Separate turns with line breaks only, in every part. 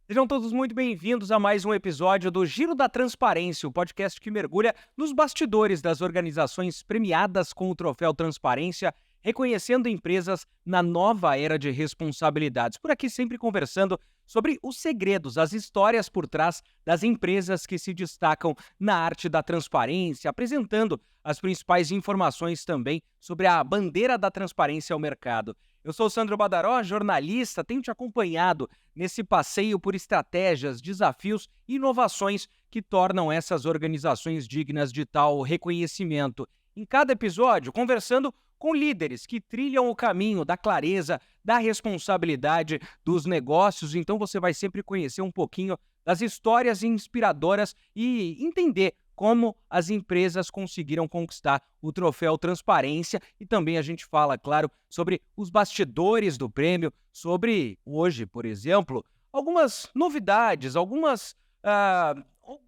Sejam todos muito bem-vindos a mais um episódio do Giro da Transparência, o podcast que mergulha nos bastidores das organizações premiadas com o troféu Transparência, reconhecendo empresas na nova era de responsabilidades. Por aqui sempre conversando sobre os segredos, as histórias por trás das empresas que se destacam na arte da transparência, apresentando as principais informações também sobre a bandeira da transparência ao mercado. Eu sou o Sandro Badaró, jornalista, tenho te acompanhado nesse passeio por estratégias, desafios e inovações que tornam essas organizações dignas de tal reconhecimento. Em cada episódio, conversando com líderes que trilham o caminho da clareza, da responsabilidade dos negócios. Então você vai sempre conhecer um pouquinho das histórias inspiradoras e entender como as empresas conseguiram conquistar o troféu Transparência, e também a gente fala, claro, sobre os bastidores do prêmio, sobre hoje, por exemplo, algumas novidades,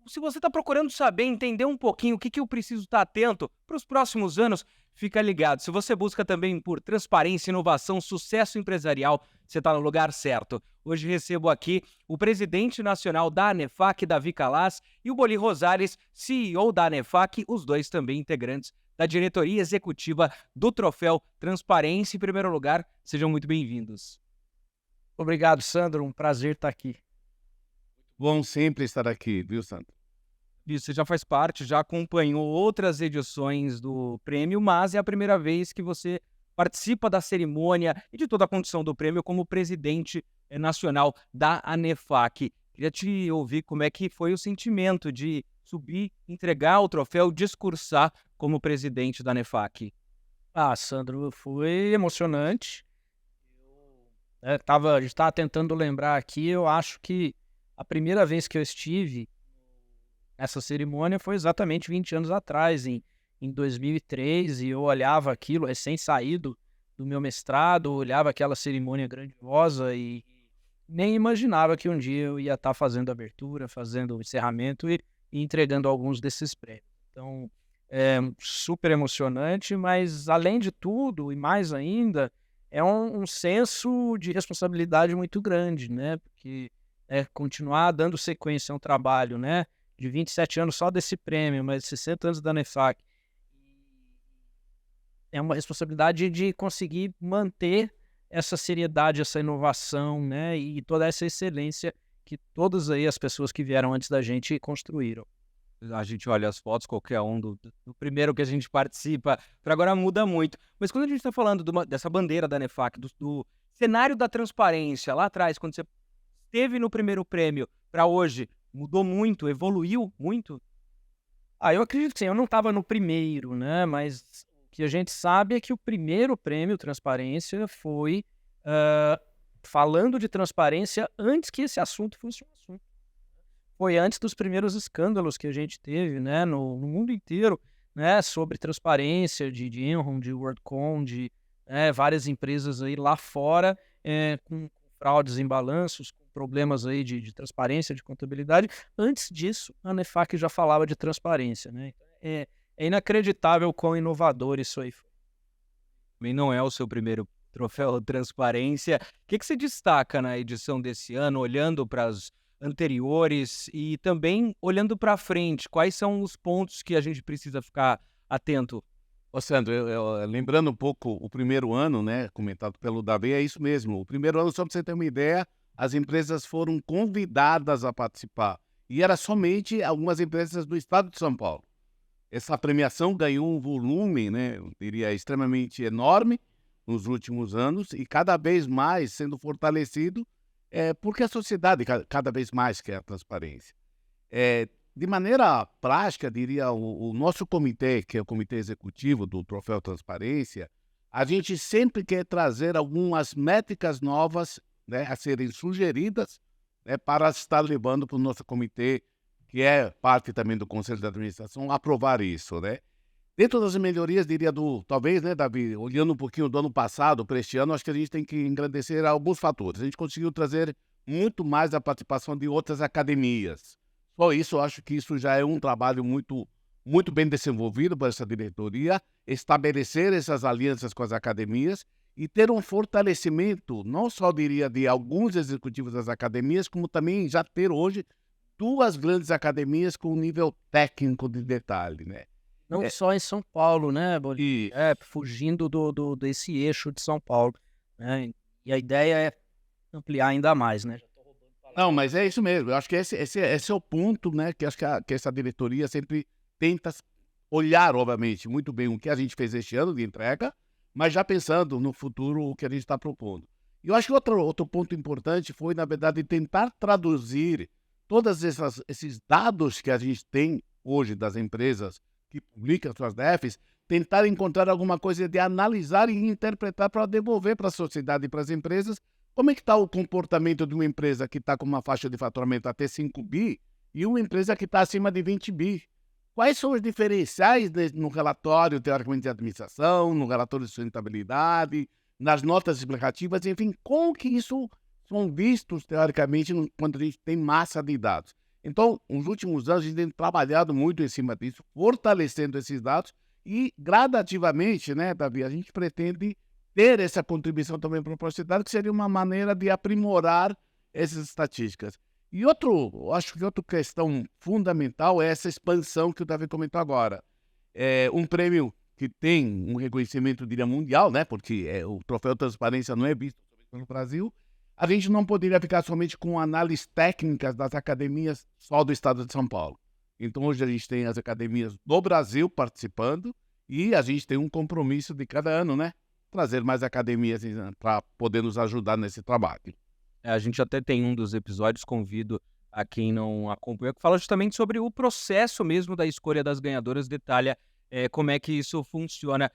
se você está procurando saber, entender um pouquinho o que eu preciso estar atento para os próximos anos, fica ligado. Se você busca também por transparência, inovação, sucesso empresarial, você está no lugar certo. Hoje recebo aqui o presidente nacional da ANEFAC, Davi Calaz, e o Boli Rosales, CEO da ANEFAC, os dois também integrantes da diretoria executiva do Troféu Transparência. Em primeiro lugar, sejam muito bem-vindos.
Obrigado, Sandro. Um prazer estar aqui.
Bom sempre estar aqui, viu, Sandro?
Você já faz parte, já acompanhou outras edições do prêmio, mas é a primeira vez que você participa da cerimônia e de toda a condição do prêmio como presidente nacional da ANEFAC. Queria te ouvir como é que foi o sentimento de subir, entregar o troféu, discursar como presidente da ANEFAC.
Sandro, foi emocionante. A gente estava tentando lembrar aqui, eu acho que a primeira vez que eu estive nessa cerimônia foi exatamente 20 anos atrás, em 2003, e eu olhava aquilo, recém-saído do meu mestrado, olhava aquela cerimônia grandiosa e nem imaginava que um dia eu ia estar fazendo a abertura, fazendo o encerramento e entregando alguns desses prêmios. Então, é super emocionante, mas além de tudo, e mais ainda, é um senso de responsabilidade muito grande, né? Porque continuar dando sequência a um trabalho, né? De 27 anos só desse prêmio, mas 60 anos da ANEFAC. É uma responsabilidade de conseguir manter essa seriedade, essa inovação, né? E toda essa excelência que todas aí as pessoas que vieram antes da gente construíram.
A gente olha as fotos, qualquer um do primeiro que a gente participa, para agora muda muito. Mas quando a gente está falando dessa bandeira da ANEFAC, do cenário da transparência, lá atrás, quando você esteve no primeiro prêmio, para hoje, mudou muito, evoluiu muito?
Eu acredito que sim, eu não estava no primeiro, né? Mas o que a gente sabe é que o primeiro prêmio Transparência foi falando de transparência antes que esse assunto fosse um assunto. Foi antes dos primeiros escândalos que a gente teve, né, no mundo inteiro, né, sobre transparência de Enron, de WorldCom, de várias empresas aí lá fora com fraudes em balanços, com problemas aí de transparência, de contabilidade. Antes disso, a ANEFAC já falava de transparência, né? É inacreditável quão inovador isso aí foi.
Também não é o seu primeiro troféu Transparência. O que você destaca na edição desse ano, olhando para as anteriores e também olhando para frente? Quais são os pontos que a gente precisa ficar atento?
Sandro, lembrando um pouco o primeiro ano, né, comentado pelo Davi, é isso mesmo. O primeiro ano, só para você ter uma ideia, as empresas foram convidadas a participar. E era somente algumas empresas do estado de São Paulo. Essa premiação ganhou um volume, né, eu diria, extremamente enorme nos últimos anos e cada vez mais sendo fortalecido, porque a sociedade cada vez mais quer a transparência. De maneira prática, diria, o nosso comitê, que é o comitê executivo do Troféu Transparência, a gente sempre quer trazer algumas métricas novas, né, a serem sugeridas, né, para estar levando para o nosso comitê, que é parte também do Conselho de Administração, aprovar isso, né? Dentro das melhorias, diria, talvez, né, Davi, olhando um pouquinho do ano passado para este ano, acho que a gente tem que engrandecer alguns fatores. A gente conseguiu trazer muito mais a participação de outras academias. Só isso, eu acho que isso já é um trabalho muito, muito bem desenvolvido por essa diretoria, estabelecer essas alianças com as academias e ter um fortalecimento, não só diria de alguns executivos das academias, como também já ter hoje 2 grandes academias com nível técnico de detalhe, né?
Não só em São Paulo, né, Bolívia?
E
Fugindo desse eixo de São Paulo, né? E a ideia é ampliar ainda mais, né?
não, mas é isso mesmo. Eu acho que esse é o ponto, né, que acho que essa diretoria sempre tenta olhar, obviamente, muito bem o que a gente fez este ano de entrega, mas já pensando no futuro o que a gente está propondo. E eu acho que outro ponto importante foi, na verdade, tentar traduzir todos esses dados que a gente tem hoje das empresas que publicam suas DEFs, tentar encontrar alguma coisa de analisar e interpretar para devolver para a sociedade e para as empresas como é que está o comportamento de uma empresa que está com uma faixa de faturamento até 5 bi e uma empresa que está acima de 20 bi. Quais são os diferenciais no relatório, teoricamente, de administração, no relatório de sustentabilidade, nas notas explicativas, enfim, como que isso são vistos, teoricamente, quando a gente tem massa de dados. Então, nos últimos anos, a gente tem trabalhado muito em cima disso, fortalecendo esses dados e, gradativamente, né, Davi, a gente pretende ter essa contribuição também para a sociedade, que seria uma maneira de aprimorar essas estatísticas. E acho que outra questão fundamental é essa expansão que o Davi comentou agora. É um prêmio que tem um reconhecimento, diria, mundial, né, porque o Troféu Transparência não é visto somente no Brasil. A gente não poderia ficar somente com análises técnicas das academias só do estado de São Paulo. Então, hoje a gente tem as academias do Brasil participando e a gente tem um compromisso de cada ano, né? Trazer mais academias para poder nos ajudar nesse trabalho.
A gente até tem um dos episódios, convido a quem não acompanha, que fala justamente sobre o processo mesmo da escolha das ganhadoras, detalha como é que isso funciona.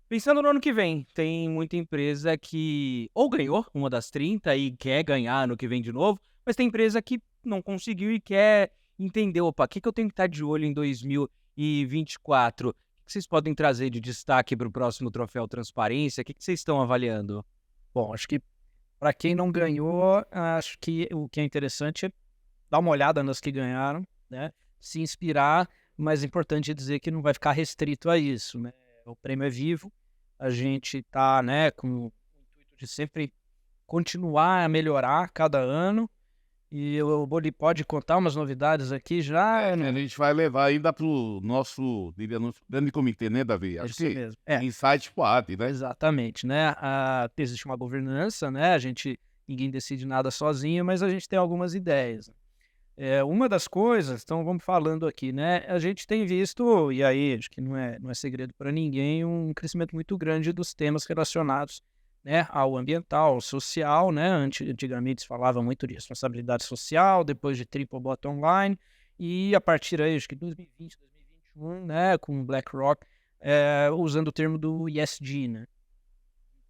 Pensando no ano que vem, tem muita empresa que ou ganhou uma das 30 e quer ganhar no que vem de novo, mas tem empresa que não conseguiu e quer entender, opa, o que eu tenho que estar de olho em 2024? O que vocês podem trazer de destaque para o próximo Troféu Transparência? O que vocês estão avaliando?
Bom, acho que para quem não ganhou, acho que o que é interessante é dar uma olhada nas que ganharam, né? Se inspirar, mas é importante dizer que não vai ficar restrito a isso, né? O prêmio é vivo, a gente está, né, com o intuito de sempre continuar a melhorar cada ano, e o Boli pode contar umas novidades aqui já.
A gente vai levar ainda para o nosso grande comitê, né, Davi? Acho que
mesmo.
Insight pode, né?
Exatamente, né? Existe uma governança, né? Ninguém decide nada sozinho, mas a gente tem algumas ideias. Uma das coisas, então vamos falando aqui, né? A gente tem visto, e aí acho que não é segredo para ninguém, um crescimento muito grande dos temas relacionados, né, ao ambiental, ao social, né? Antigamente se falava muito de responsabilidade social, depois de triple bottom line, e a partir aí, acho que 2020, 2021, né, com o BlackRock, usando o termo do ESG, né?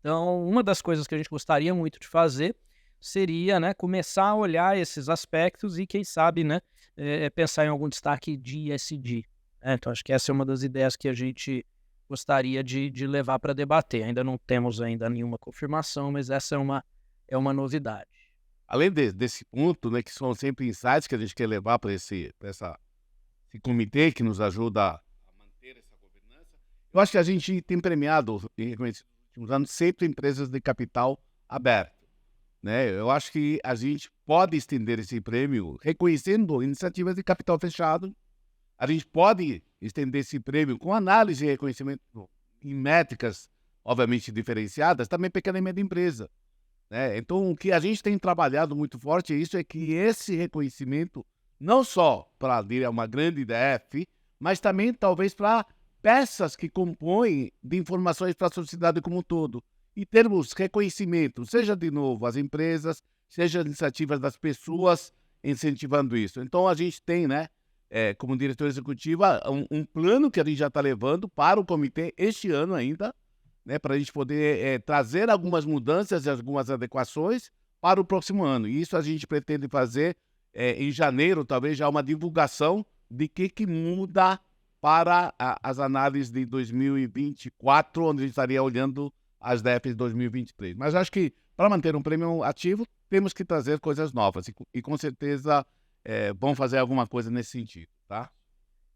Então, uma das coisas que a gente gostaria muito de fazer seria, né, começar a olhar esses aspectos e, quem sabe, né, pensar em algum destaque de ESG. Então, acho que essa é uma das ideias que a gente gostaria de levar para debater. Ainda não temos nenhuma confirmação, mas essa é uma novidade.
Além desse ponto, né, que são sempre insights que a gente quer levar para esse comitê que nos ajuda a manter essa governança, eu acho que a gente tem premiado e reconhecido nos últimos anos sempre empresas de capital aberto. Né? Eu acho que a gente pode estender esse prêmio reconhecendo iniciativas de capital fechado. A gente pode estender esse prêmio com análise e reconhecimento em métricas, obviamente, diferenciadas, também pequena e média empresa. Né? Então, o que a gente tem trabalhado muito forte é que esse reconhecimento, não só para uma grande DF, mas também, talvez, para peças que compõem de informações para a sociedade como um todo. E termos reconhecimento, seja de novo as empresas, seja as iniciativas das pessoas incentivando isso. Então a gente tem, né, como diretor executiva, um plano que a gente já está levando para o comitê este ano ainda, né, para a gente poder trazer algumas mudanças e algumas adequações para o próximo ano. E isso a gente pretende fazer em janeiro, talvez já uma divulgação de que muda para as análises de 2024, onde a gente estaria olhando as DEFs de 2023. Mas acho que, para manter um prêmio ativo, temos que trazer coisas novas. E com certeza, vão fazer alguma coisa nesse sentido, tá?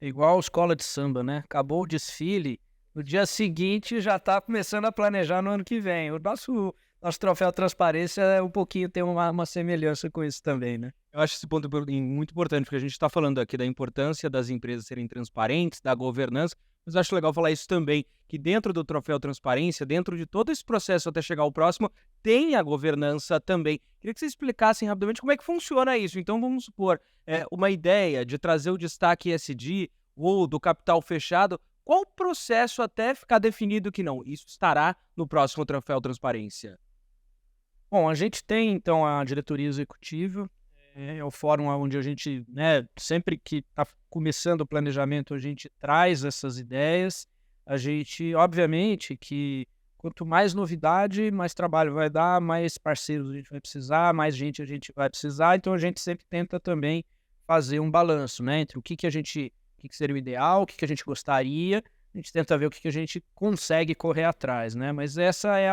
É igual escola de samba, né? Acabou o desfile, no dia seguinte já está começando a planejar no ano que vem. O nosso troféu Transparência é um pouquinho, tem uma semelhança com isso também, né?
Eu acho esse ponto muito importante, porque a gente está falando aqui da importância das empresas serem transparentes, da governança, mas eu acho legal falar isso também, que dentro do troféu Transparência, dentro de todo esse processo até chegar ao próximo, tem a governança também. Queria que vocês explicassem rapidamente como é que funciona isso. Então, vamos supor, uma ideia de trazer o destaque ESG ou do capital fechado, qual o processo até ficar definido que não? Isso estará no próximo troféu Transparência.
Bom, a gente tem então a diretoria executiva, é o fórum onde a gente, né, sempre que está começando o planejamento, a gente traz essas ideias. A gente, obviamente, que quanto mais novidade, mais trabalho vai dar, mais parceiros a gente vai precisar, mais gente a gente vai precisar. Então a gente sempre tenta também fazer um balanço, né, entre o que seria o ideal, o que a gente gostaria. A gente tenta ver o que a gente consegue correr atrás, né? Mas essa é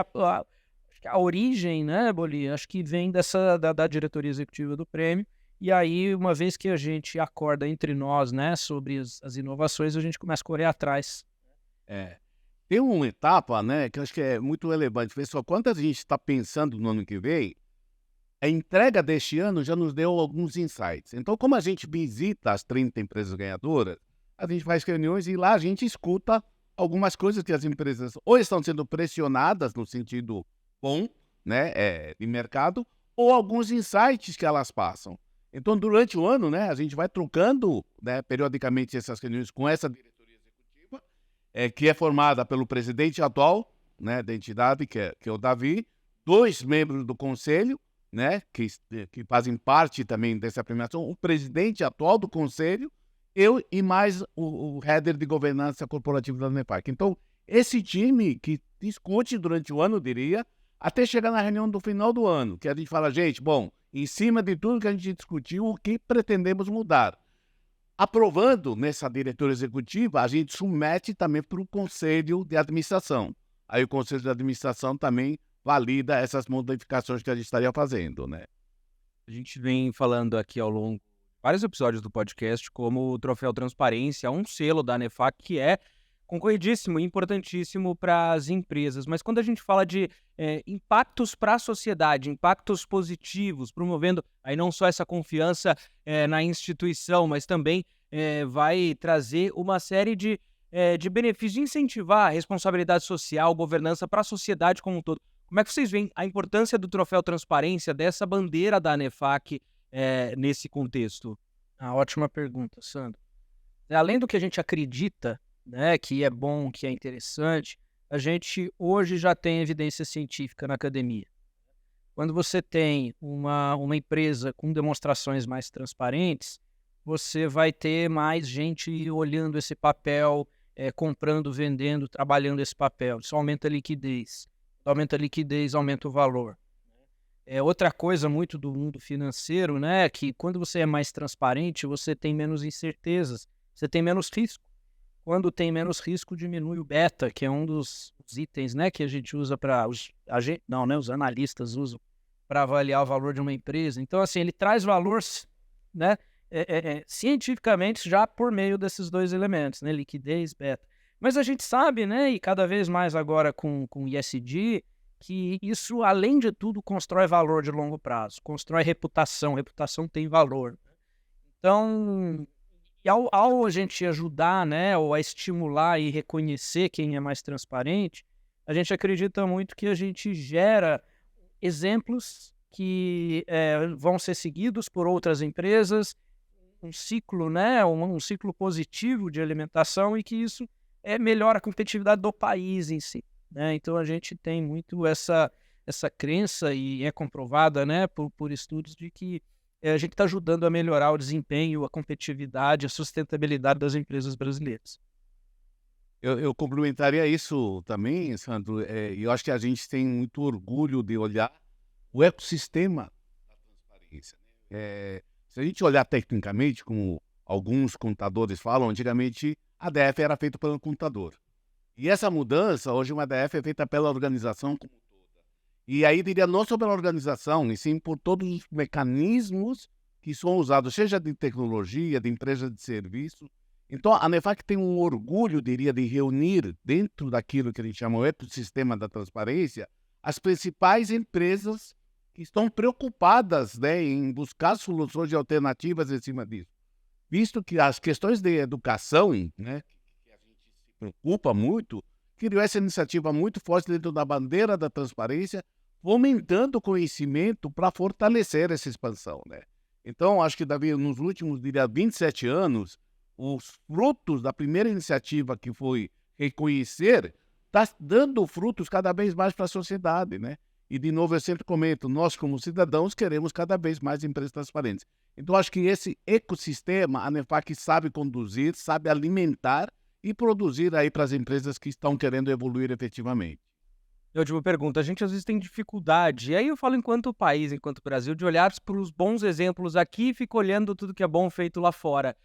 a origem, né, Boli, acho que vem da diretoria executiva do prêmio, e aí, uma vez que a gente acorda entre nós, né, sobre as inovações, a gente começa a correr atrás.
Tem uma etapa, né, que eu acho que é muito relevante. Pessoal, quando a gente está pensando no ano que vem, a entrega deste ano já nos deu alguns insights. Então, como a gente visita as 30 empresas ganhadoras, a gente faz reuniões e lá a gente escuta algumas coisas que as empresas ou estão sendo pressionadas no sentido bom, né, de mercado, ou alguns insights que elas passam. Então, durante o ano, né, a gente vai trocando, né, periodicamente essas reuniões com essa diretoria executiva, que é formada pelo presidente atual, né, da entidade, que é o Davi, 2 membros do conselho, né, que fazem parte também dessa premiação, o presidente atual do conselho, eu e mais o header de governança corporativa da NEFAC. Então, esse time que discute durante o ano, eu diria, até chegar na reunião do final do ano, que a gente fala, gente, bom, em cima de tudo que a gente discutiu, o que pretendemos mudar? Aprovando nessa diretoria executiva, a gente submete também para o conselho de administração. Aí o conselho de administração também valida essas modificações que a gente estaria fazendo, né?
A gente vem falando aqui ao longo de vários episódios do podcast como o Troféu Transparência, um selo da ANEFAC que é concorridíssimo e importantíssimo para as empresas. Mas quando a gente fala de impactos para a sociedade, impactos positivos, promovendo aí não só essa confiança na instituição, mas também vai trazer uma série de benefícios, de incentivar a responsabilidade social, governança para a sociedade como um todo. Como é que vocês veem a importância do Troféu Transparência, dessa bandeira da ANEFAC nesse contexto?
Ótima pergunta, Sandro. Além do que a gente acredita, né, que é bom, que é interessante, a gente hoje já tem evidência científica na academia. Quando você tem uma empresa com demonstrações mais transparentes, você vai ter mais gente olhando esse papel, comprando, vendendo, trabalhando esse papel. Isso aumenta a liquidez. Aumenta a liquidez, aumenta o valor. Outra coisa muito do mundo financeiro, né, que quando você é mais transparente, você tem menos incertezas, você tem menos risco. Quando tem menos risco, diminui o beta, que é um dos itens, né, que a gente usa para os analistas usam para avaliar o valor de uma empresa. Então, assim, ele traz valor, né, cientificamente já por meio desses 2 elementos, né, liquidez, beta. Mas a gente sabe, né, e cada vez mais agora com o ESG, que isso, além de tudo, constrói valor de longo prazo, constrói reputação tem valor. Então, e ao a gente ajudar, né, ou a estimular e reconhecer quem é mais transparente, a gente acredita muito que a gente gera exemplos que vão ser seguidos por outras empresas, um ciclo, né, um ciclo positivo de alimentação, e que isso melhora a competitividade do país em si, né? Então a gente tem muito essa crença, e é comprovada, né, por estudos, de que a gente está ajudando a melhorar o desempenho, a competitividade, a sustentabilidade das empresas brasileiras.
Eu complementaria isso também, Sandro, e eu acho que a gente tem muito orgulho de olhar o ecossistema da transparência, né? Se a gente olhar tecnicamente, como alguns contadores falam, antigamente a ADF era feita pelo contador. E essa mudança, hoje uma ADF é feita pela organização como toda. E aí diria não só pela organização, e sim por todos os mecanismos que são usados, seja de tecnologia, de empresa de serviço. Então, a ANEFAC tem um orgulho, diria, de reunir dentro daquilo que a gente chama o ecossistema da transparência, as principais empresas que estão preocupadas, né, em buscar soluções e alternativas em cima disso. Visto que as questões de educação, né, que a gente se preocupa muito, criou essa iniciativa muito forte dentro da bandeira da transparência, fomentando o conhecimento para fortalecer essa expansão, né? Então, acho que, Davi, nos últimos, diria, 27 anos, os frutos da primeira iniciativa, que foi reconhecer, está dando frutos cada vez mais para a sociedade, né? E, de novo, eu sempre comento, nós, como cidadãos, queremos cada vez mais empresas transparentes. Então, acho que esse ecossistema, a ANEFAC sabe conduzir, sabe alimentar e produzir aí para as empresas que estão querendo evoluir efetivamente.
E última pergunta, a gente às vezes tem dificuldade, e aí eu falo enquanto país, enquanto Brasil, de olhar para os bons exemplos aqui e fico olhando tudo que é bom feito lá fora.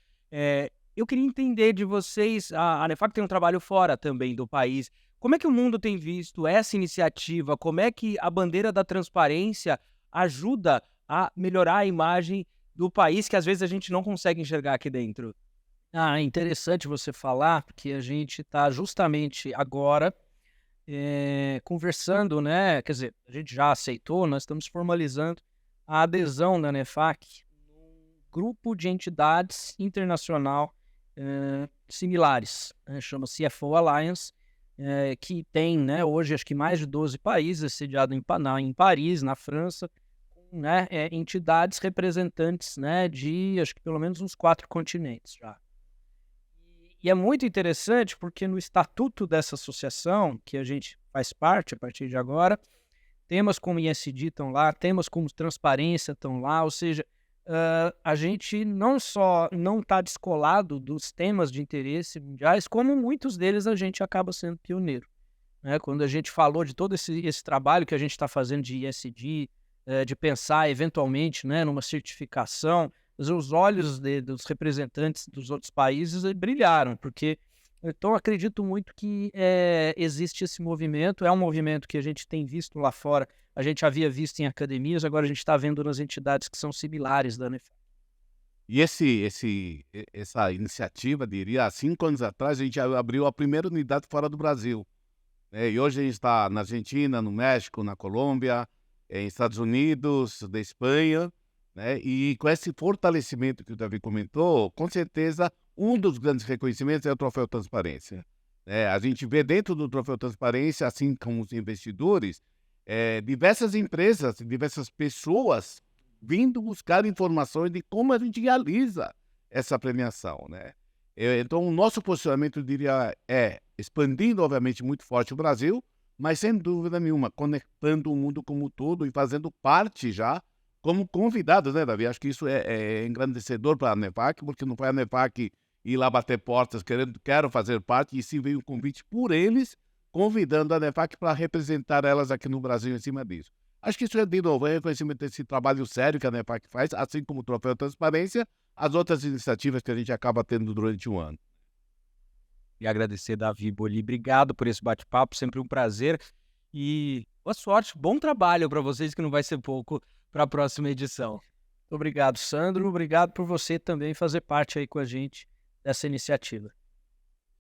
Eu queria entender de vocês, a ANEFAC tem um trabalho fora também do país, como é que o mundo tem visto essa iniciativa, como é que a bandeira da transparência ajuda a melhorar a imagem do país que às vezes a gente não consegue enxergar aqui dentro?
É interessante você falar, porque a gente está justamente agora conversando, né? Quer dizer, a gente já aceitou, nós estamos formalizando a adesão da ANEFAC num grupo de entidades internacional similares, né, chama CFO Alliance, que tem, né, hoje acho que mais de 12 países, sediado em Paris, na França, com, né, entidades representantes, né, de acho que pelo menos uns 4 continentes já. E é muito interessante porque no estatuto dessa associação, que a gente faz parte a partir de agora, temas como ESG estão lá, temas como transparência estão lá, ou seja, a gente não só não está descolado dos temas de interesse mundiais, como muitos deles a gente acaba sendo pioneiro, né? Quando a gente falou de todo esse trabalho que a gente está fazendo de ESG, de pensar eventualmente, né, numa certificação, os olhos dos representantes dos outros países brilharam, porque então acredito muito que existe esse movimento, é um movimento que a gente tem visto lá fora, a gente havia visto em academias, agora a gente está vendo nas entidades que são similares da ANEFAC.
E essa iniciativa, diria, há 5 anos atrás, a gente abriu a primeira unidade fora do Brasil, né? E hoje a gente está na Argentina, no México, na Colômbia, em Estados Unidos, da Espanha, né? E com esse fortalecimento que o Davi comentou, com certeza um dos grandes reconhecimentos é o Troféu Transparência, né? A gente vê dentro do Troféu Transparência, assim como os investidores, diversas empresas, diversas pessoas vindo buscar informações de como a gente realiza essa premiação, né? Então, o nosso posicionamento, eu diria, expandindo, obviamente, muito forte o Brasil, mas sem dúvida nenhuma, conectando o mundo como um todo e fazendo parte já como convidados, né, Davi? Acho que isso é engrandecedor para a ANEFAC, porque não foi a ANEFAC ir lá bater portas quero fazer parte, e sim veio um convite por eles, convidando a ANEFAC para representar elas aqui no Brasil em cima disso. Acho que isso é, de novo, reconhecimento desse trabalho sério que a ANEFAC faz, assim como o Troféu Transparência, as outras iniciativas que a gente acaba tendo durante o ano.
E agradecer, Davi Boli, obrigado por esse bate-papo, sempre um prazer. E boa sorte, bom trabalho para vocês, que não vai ser pouco, para a próxima edição.
Obrigado, Sandro. Obrigado por você também fazer parte aí com a gente dessa iniciativa.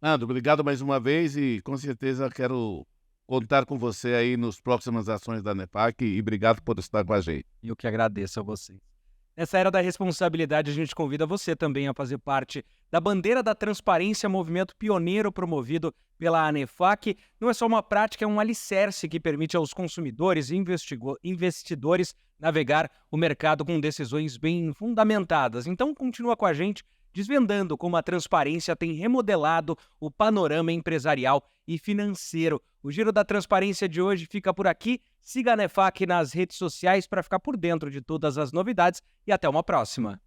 Nando, obrigado mais uma vez e com certeza quero contar com você aí nas próximas ações da ANEFAC e obrigado por estar com a gente.
Eu que agradeço a vocês. Nessa era da responsabilidade, a gente convida você também a fazer parte da Bandeira da Transparência, movimento pioneiro promovido pela ANEFAC. Não é só uma prática, é um alicerce que permite aos consumidores e investidores navegar o mercado com decisões bem fundamentadas. Então, continua com a gente, desvendando como a transparência tem remodelado o panorama empresarial e financeiro. O Giro da Transparência de hoje fica por aqui. Siga a ANEFAC nas redes sociais para ficar por dentro de todas as novidades e até uma próxima.